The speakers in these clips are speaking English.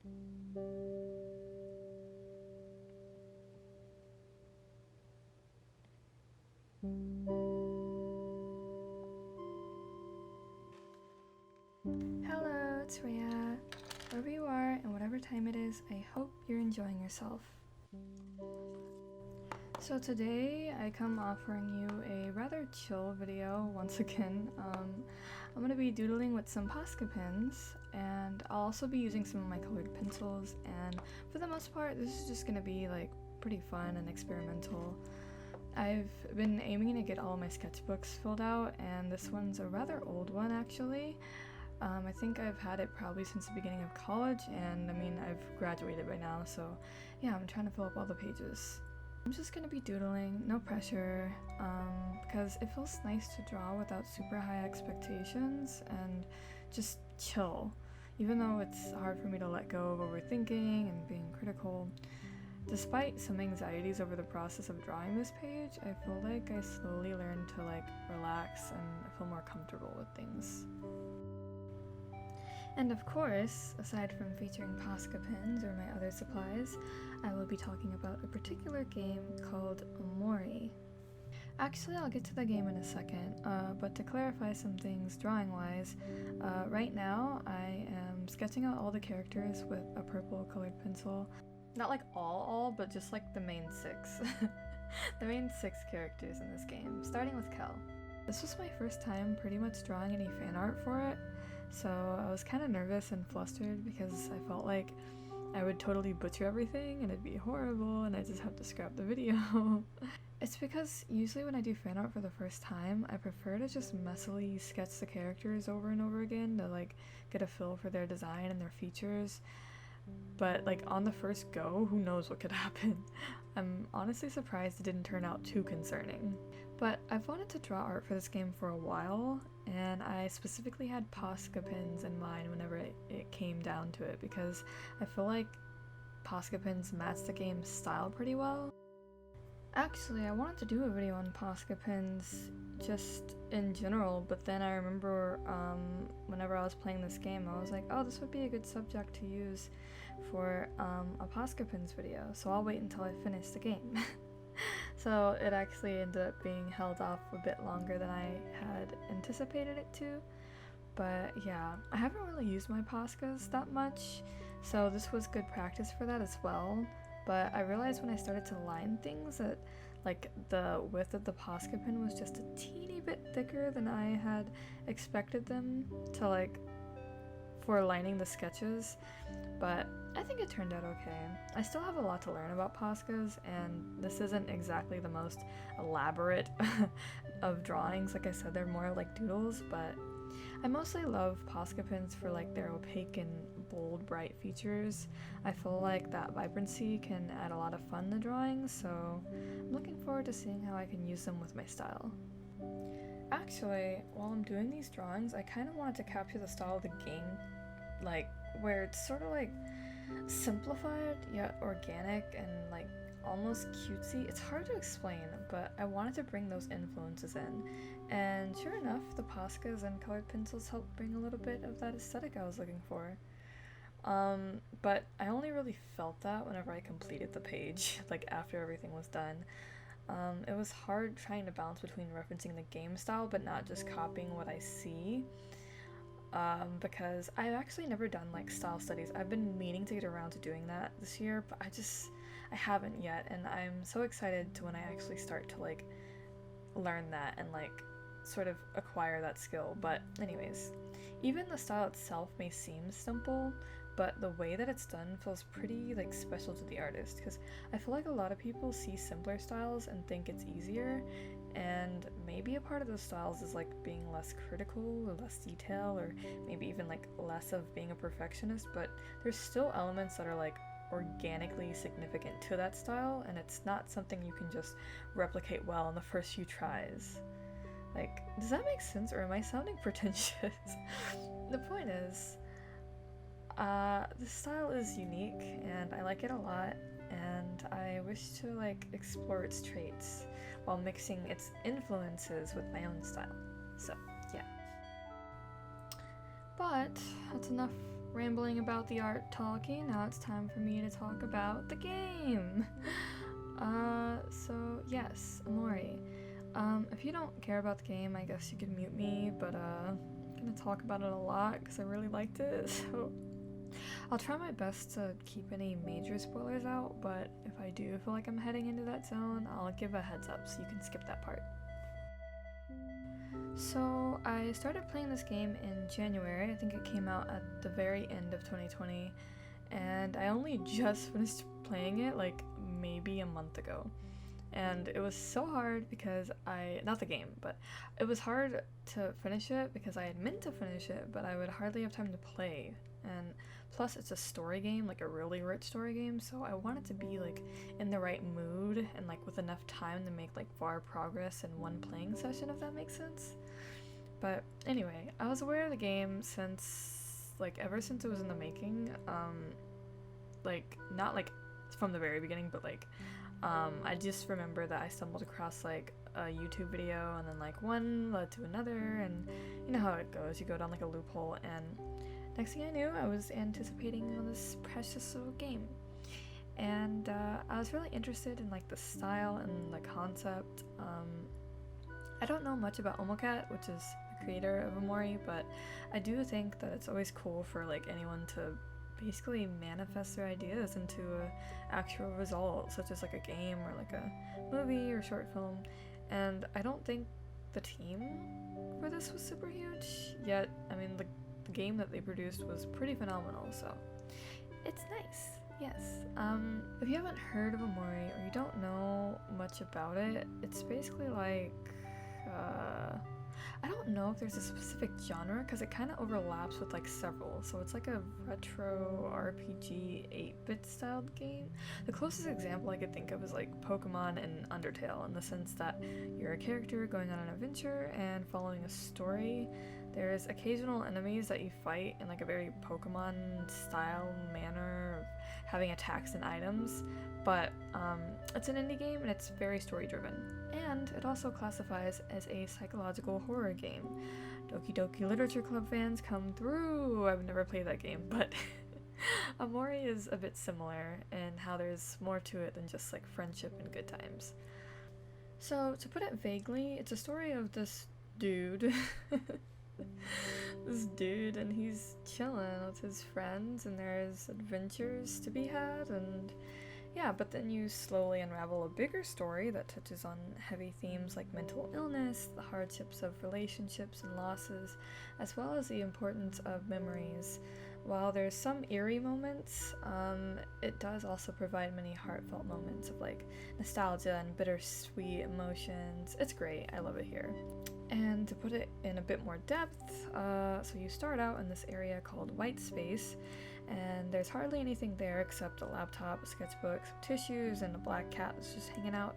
Hello, it's Rhea. Wherever you are and whatever time it is, I hope you're enjoying yourself. So today I come offering you a rather chill video once again. I'm going to be doodling with some POSCA pens, and I'll also be using some of my colored pencils, and for the most part this is just going to be like pretty fun and experimental. I've been aiming to get all my sketchbooks filled out, and this one's a rather old one actually. I think I've had it probably since the beginning of college, and I mean I've graduated by now, so yeah, I'm trying to fill up all the pages. I'm just gonna be doodling, no pressure, because it feels nice to draw without super high expectations and just chill, even though it's hard for me to let go of overthinking and being critical. Despite some anxieties over the process of drawing this page, I feel like I slowly learned to like relax and I feel more comfortable with things. And of course, aside from featuring POSCA pens or my other supplies, I will be talking about a particular game called Omori. Actually, I'll get to the game in a second, but to clarify some things drawing-wise, right now I am sketching out all the characters with a purple colored pencil. Not like all, but just like the main 6. The main 6 characters in this game, starting with Kel. This was my first time pretty much drawing any fan art for it, so I was kind of nervous and flustered because I felt like I would totally butcher everything and it'd be horrible and I just have to scrap the video. It's because usually when I do fan art for the first time, I prefer to just messily sketch the characters over and over again to like get a feel for their design and their features. But like on the first go, who knows what could happen. I'm honestly surprised it didn't turn out too concerning. But I've wanted to draw art for this game for a while, and I specifically had POSCA pens in mind whenever it came down to it, because I feel like POSCA pens match the game's style pretty well. Actually, I wanted to do a video on POSCA pens just in general, but then I remember whenever I was playing this game, I was like, oh, this would be a good subject to use for a POSCA pens video, so I'll wait until I finish the game. So it actually ended up being held off a bit longer than I had anticipated it to, but yeah, I haven't really used my POSCAs that much, so this was good practice for that as well. But I realized when I started to line things that like the width of the POSCA pen was just a teeny bit thicker than I had expected them to like for lining the sketches, but I think it turned out okay. I still have a lot to learn about POSCAs, and this isn't exactly the most elaborate of drawings. Like I said, they're more like doodles, but I mostly love POSCA pens for like their opaque and bold, bright features. I feel like that vibrancy can add a lot of fun to drawings, so I'm looking forward to seeing how I can use them with my style. Actually, while I'm doing these drawings, I kind of wanted to capture the style of the game, like where it's sort of like simplified yet organic and like almost cutesy. It's hard to explain, but I wanted to bring those influences in, and sure enough, the POSCAs and colored pencils helped bring a little bit of that aesthetic I was looking for. But I only really felt that whenever I completed the page, like after everything was done. It was hard trying to balance between referencing the game style but not just copying what I see, because I've actually never done like style studies. I've been meaning to get around to doing that this year, but I haven't yet, and I'm so excited to when I actually start to like learn that and like sort of acquire that skill. But anyways, even the style itself may seem simple, but the way that it's done feels pretty like special to the artist, because I feel like a lot of people see simpler styles and think it's easier, and maybe a part of those styles is like being less critical or less detail, or maybe even like less of being a perfectionist, but there's still elements that are like organically significant to that style, and it's not something you can just replicate well in the first few tries. Like, does that make sense, or am I sounding pretentious? The point is, this style is unique and I like it a lot, and I wish to like explore its traits while mixing its influences with my own style. So yeah. But that's enough rambling about the art talking. Now it's time for me to talk about the game. So yes, Omori. If you don't care about the game, I guess you could mute me, but I'm gonna talk about it a lot because I really liked it, so I'll try my best to keep any major spoilers out, but if I do feel like I'm heading into that zone, I'll give a heads up so you can skip that part. So I started playing this game in January. I think it came out at the very end of 2020, and I only just finished playing it like maybe a month ago. And it was so hard because not the game, but it was hard to finish it because I had meant to finish it, but I would hardly have time to play. And plus it's a story game, like a really rich story game, so I wanted to be like in the right mood and like with enough time to make like far progress in one playing session, if that makes sense. But anyway, I was aware of the game ever since it was in the making, like not like from the very beginning, but like I just remember that I stumbled across like a YouTube video, and then like one led to another, and you know how it goes, you go down like a loophole, and next thing I knew, I was anticipating on this precious little game. And I was really interested in like the style and the concept. I don't know much about Omocat, which is the creator of Omori, but I do think that it's always cool for like anyone to basically manifest their ideas into an actual result, such as like a game or like a movie or short film. And I don't think the team for this was super huge, yet I mean the game that they produced was pretty phenomenal, so it's nice. Yes. If you haven't heard of Omori or you don't know much about it, it's basically like I don't know if there's a specific genre because it kind of overlaps with like several, so it's like a retro RPG 8-bit styled game. The closest example I could think of is like Pokemon and Undertale, in the sense that you're a character going on an adventure and following a story. There's occasional enemies that you fight in like a very Pokemon style manner of having attacks and items, but it's an indie game and it's very story driven. And it also classifies as a psychological horror game. Doki Doki Literature Club fans come through! I've never played that game, but Omori is a bit similar in how there's more to it than just like friendship and good times. So to put it vaguely, it's a story of this dude and he's chilling with his friends, and there's adventures to be had, and yeah, but then you slowly unravel a bigger story that touches on heavy themes like mental illness, the hardships of relationships and losses, as well as the importance of memories. While there's some eerie moments, it does also provide many heartfelt moments of like nostalgia and bittersweet emotions. It's great, I love it here. And to put it in a bit more depth, so you start out in this area called White Space, and there's hardly anything there except a laptop, a sketchbook, some tissues, and a black cat that's just hanging out.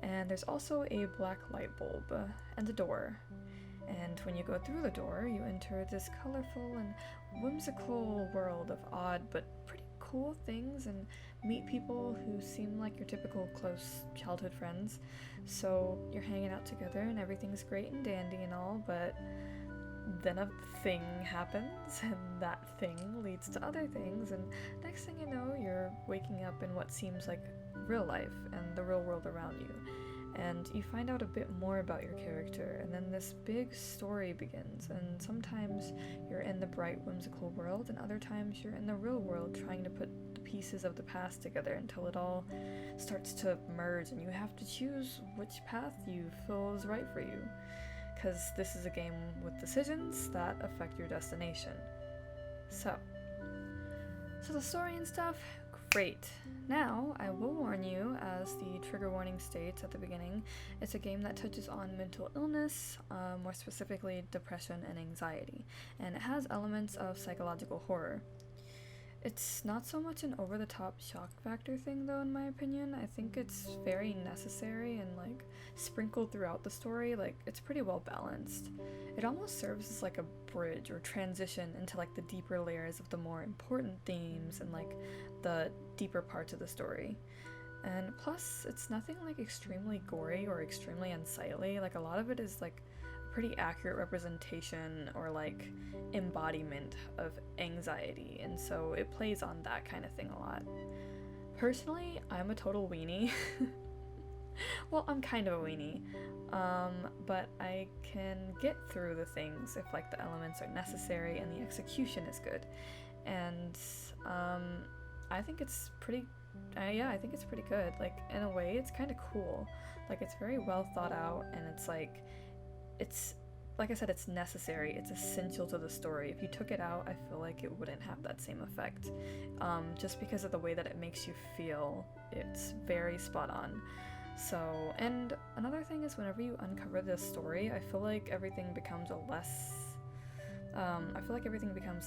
And there's also a black light bulb and a door. And when you go through the door, you enter this colorful and whimsical world of odd but pretty cool things, and meet people who seem like your typical close childhood friends. So you're hanging out together and everything's great and dandy and all, but then a thing happens, and that thing leads to other things, and next thing you know, you're waking up in what seems like real life and the real world around you. And you find out a bit more about your character, and then this big story begins, and sometimes you're in the bright, whimsical world, and other times you're in the real world trying to put the pieces of the past together until it all starts to merge, and you have to choose which path you feel is right for you, because this is a game with decisions that affect your destination. So the story and stuff, great. Now, I will warn you, as the trigger warning states at the beginning, it's a game that touches on mental illness, more specifically depression and anxiety, and it has elements of psychological horror. It's not so much an over-the-top shock factor thing, though, in my opinion. I think it's very necessary and, like, sprinkled throughout the story. Like, it's pretty well balanced. It almost serves as, like, a bridge or transition into, like, the deeper layers of the more important themes and, like, the deeper parts of the story. And plus, it's nothing, like, extremely gory or extremely unsightly. Like, a lot of it is, like, pretty accurate representation or like embodiment of anxiety, and so it plays on that kind of thing a lot. Personally, I'm a total weenie. Well, I'm kind of a weenie, but I can get through the things if like the elements are necessary and the execution is good. And I think it's pretty yeah, I think it's pretty good. Like, in a way, it's kind of cool. Like, it's very well thought out, and it's like I said, it's necessary. It's essential to the story. If you took it out, I feel like it wouldn't have that same effect. Just because of the way that it makes you feel, it's very spot on. So, and another thing is whenever you uncover this story, I feel like everything becomes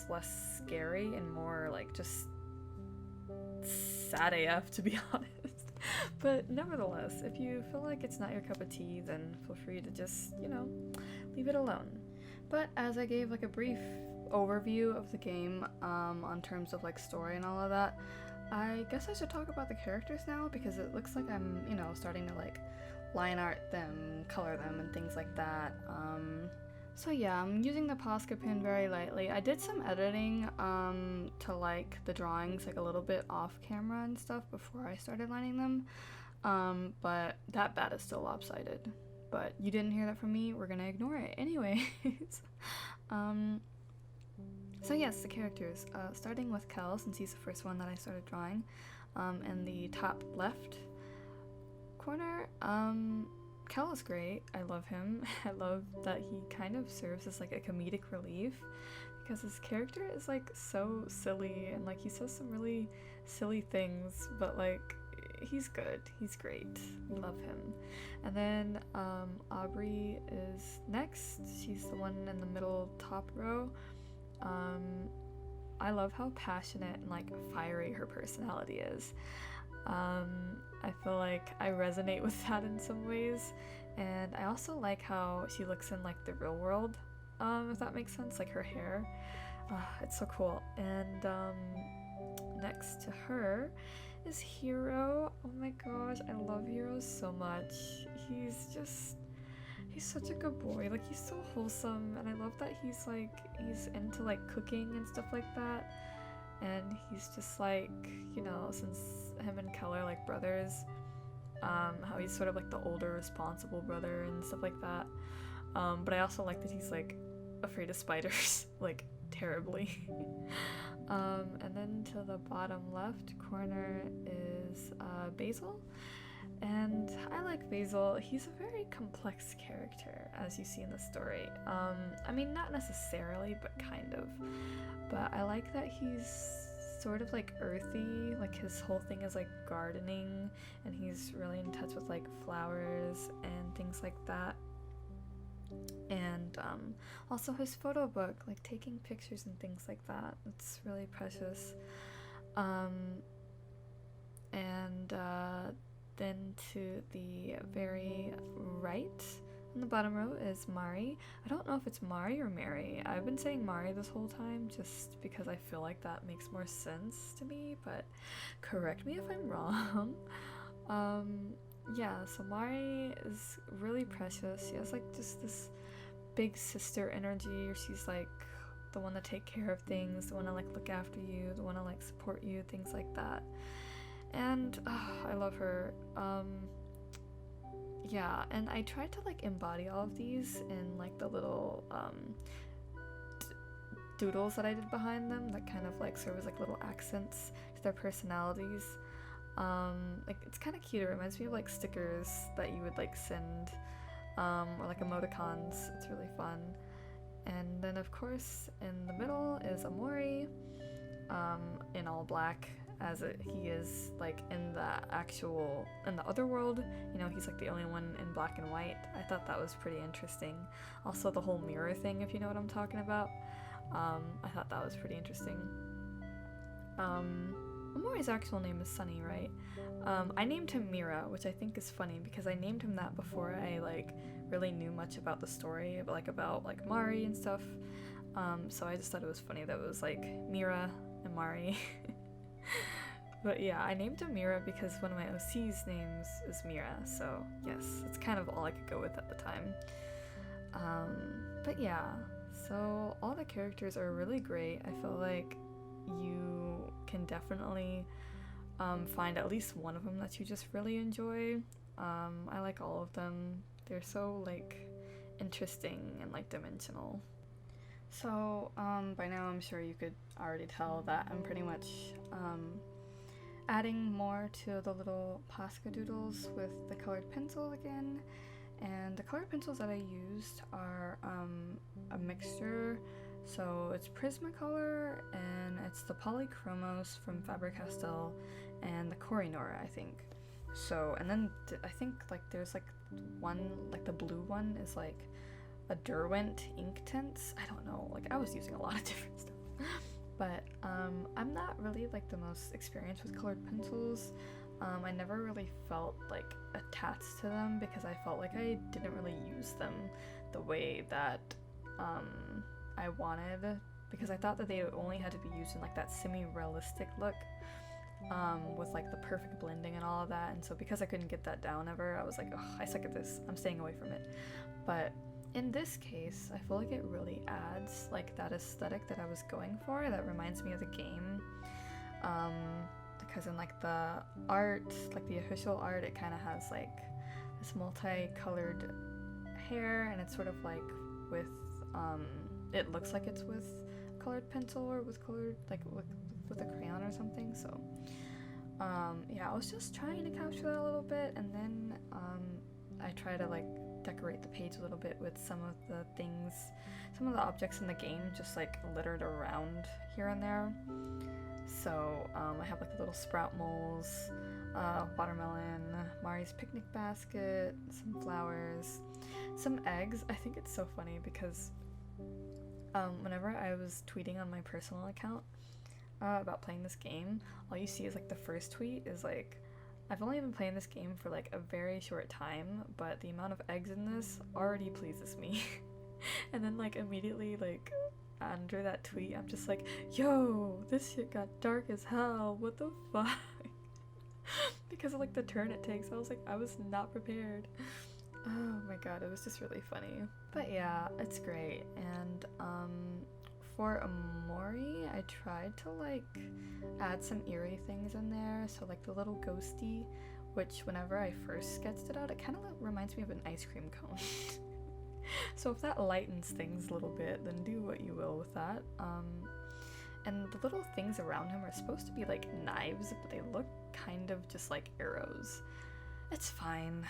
less scary and more like just sad AF, to be honest. But nevertheless, if you feel like it's not your cup of tea, then feel free to just, leave it alone. But as I gave like a brief overview of the game on terms of like story and all of that, I guess I should talk about the characters now, because it looks like I'm, starting to like line art them, color them, and things like that. So yeah, I'm using the POSCA pen very lightly. I did some editing to like the drawings like a little bit off camera and stuff before I started lining them, but that bat is still lopsided. But you didn't hear that from me, we're gonna ignore it anyways. So yes, the characters, starting with Kel, since he's the first one that I started drawing, in the top left corner. Kel is great. I love him. I love that he kind of serves as like a comedic relief, because his character is like so silly, and like he says some really silly things, but like he's good. He's great. We love him. And then Aubrey is next. She's the one in the middle top row. I love how passionate and like fiery her personality is. I feel like I resonate with that in some ways, and I also like how she looks in like the real world, if that makes sense, like her hair. It's so cool. And next to her is Hero. Oh my gosh, I love Hero so much. He's such a good boy. Like, he's so wholesome, and I love that he's into like cooking and stuff like that. And he's just like, since him and Kel are like brothers, how he's sort of like the older responsible brother and stuff like that. But I also like that he's like afraid of spiders, like terribly. And then to the bottom left corner is Basil. And I like Basil. He's a very complex character, as you see in the story. I mean, not necessarily, but kind of. But I like that he's sort of like earthy, like his whole thing is like gardening, and he's really in touch with like flowers and things like that. And also his photo book, like taking pictures and things like that. It's really precious. Then to the very right on the bottom row is Mari. I don't know if it's Mari or Mary. I've been saying Mari this whole time just because I feel like that makes more sense to me, but correct me if I'm wrong. Yeah, so Mari is really precious. She has like just this big sister energy, or she's like the one to take care of things, the one to like look after you, the one to like support you, things like that. And I love her. Yeah, and I tried to like embody all of these in like the little doodles that I did behind them that kind of like serve as like little accents to their personalities. Like, it's kind of cute. It reminds me of like stickers that you would like send, or like emoticons. It's really fun. And then of course in the middle is Omori, in all black, as he is like in the other world. He's like the only one in black and white. I thought that was pretty interesting. Also the whole mirror thing, if you know what I'm talking about. I thought that was pretty interesting. Omori's actual name is Sunny, right? I named him Mira, which I think is funny because I named him that before I like really knew much about the story, about Mari and stuff. So I just thought it was funny that it was like Mira and Mari. But yeah, I named him Mira because one of my OC's names is Mira, so yes, it's kind of all I could go with at the time. But yeah, so all the characters are really great. I feel like you can definitely find at least one of them that you just really enjoy. I like all of them. They're so like interesting and like dimensional. So by now I'm sure you could already tell that I'm pretty much adding more to the little POSCA doodles with the colored pencil again. And the colored pencils that I used are a mixture. So it's Prismacolor, and it's the Polychromos from Faber Castell, and the Kohinoor, I think. So, and then I think like there's like one, like the blue one is like a Derwent ink tints. I don't know, like I was using a lot of different stuff. But I'm not really like the most experienced with colored pencils. I never really felt like attached to them because I felt like I didn't really use them the way that I wanted, because I thought that they only had to be used in like that semi-realistic look with like the perfect blending and all of that. And so because I couldn't get that down ever, I was like, oh, I suck at this, I'm staying away from it. But in this case, I feel like it really adds like that aesthetic that I was going for, that reminds me of the game. Because in like the art, like the official art, it kind of has like this multicolored hair, and it's sort of like with it looks like it's with colored pencil or with colored like with a crayon or something. So yeah, I was just trying to capture that a little bit, and then I try to like decorate the page a little bit with some of the things, some of the objects in the game just like littered around here and there. So I have like the little sprout moles, watermelon, Mari's picnic basket, some flowers, some eggs. I think it's so funny because whenever I was tweeting on my personal account about playing this game, all you see is like the first tweet is like, I've only been playing this game for like a very short time, but the amount of eggs in this already pleases me. And then like immediately like under that tweet, I'm just like, yo, this shit got dark as hell, what the fuck? Because of like the turn it takes. I was like, I was not prepared. Oh my god, it was just really funny. But yeah, it's great. And for Omori, I tried to like add some eerie things in there. So like the little ghosty, which whenever I first sketched it out, it kind of reminds me of an ice cream cone. So if that lightens things a little bit, then do what you will with that. And the little things around him are supposed to be like knives, but they look kind of just like arrows. It's fine.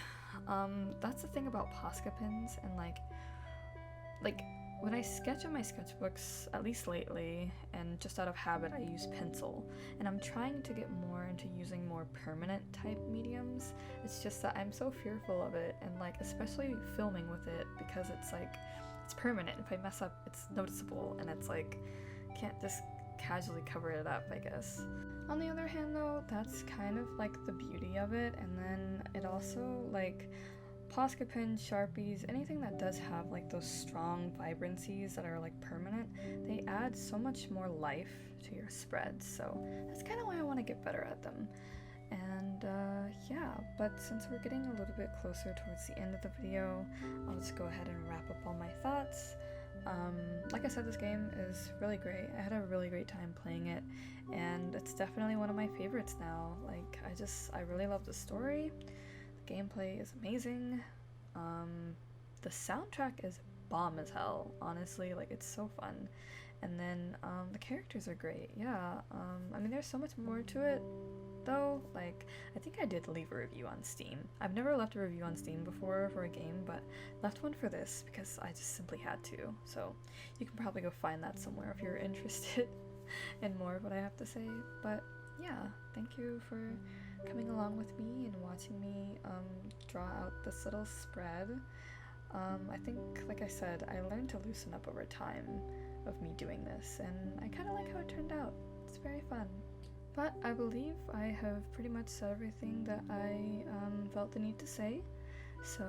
That's the thing about POSCA pens, and like when I sketch on my sketchbooks, at least lately, and just out of habit, I use pencil. And I'm trying to get more into using more permanent type mediums. It's just that I'm so fearful of it, and like especially filming with it, because it's like, it's permanent. If I mess up, it's noticeable, and it's like, can't just casually cover it up, I guess. On the other hand though, that's kind of like the beauty of it. And then it also like, POSCA pens, Sharpies, anything that does have like those strong vibrancies that are like permanent, they add so much more life to your spreads. So that's kind of why I want to get better at them. And yeah, but since we're getting a little bit closer towards the end of the video, I'll just go ahead and wrap up all my thoughts. Like I said, this game is really great. I had a really great time playing it, and it's definitely one of my favorites now. Like, I really love the story. The gameplay is amazing. The soundtrack is bomb as hell, honestly. Like, it's so fun. And then the characters are great. Yeah, I mean, there's so much more to it though. Like, I think I did leave a review on Steam. I've never left a review on Steam before for a game, but left one for this because I just simply had to. So you can probably go find that somewhere if you're interested in more of what I have to say. But yeah, thank you for coming along with me and watching me draw out this little spread. I think, like I said, I learned to loosen up over time of me doing this, and I kind of like how it turned out. It's very fun. But I believe I have pretty much said everything that I felt the need to say. So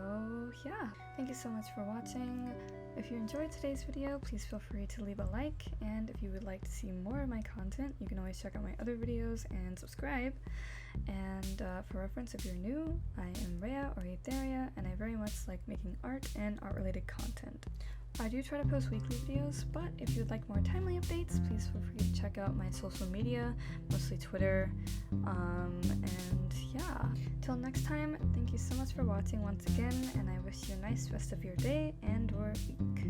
yeah, thank you so much for watching. If you enjoyed today's video, please feel free to leave a like, and if you would like to see more of my content, you can always check out my other videos and subscribe. And for reference, if you're new, I am Rhea or Etheria, and I very much like making art and art-related content. I do try to post weekly videos, but if you'd like more timely updates, please feel free to check out my social media, mostly Twitter, and yeah. Till next time, thank you so much for watching once again, and I wish you a nice rest of your day and or week.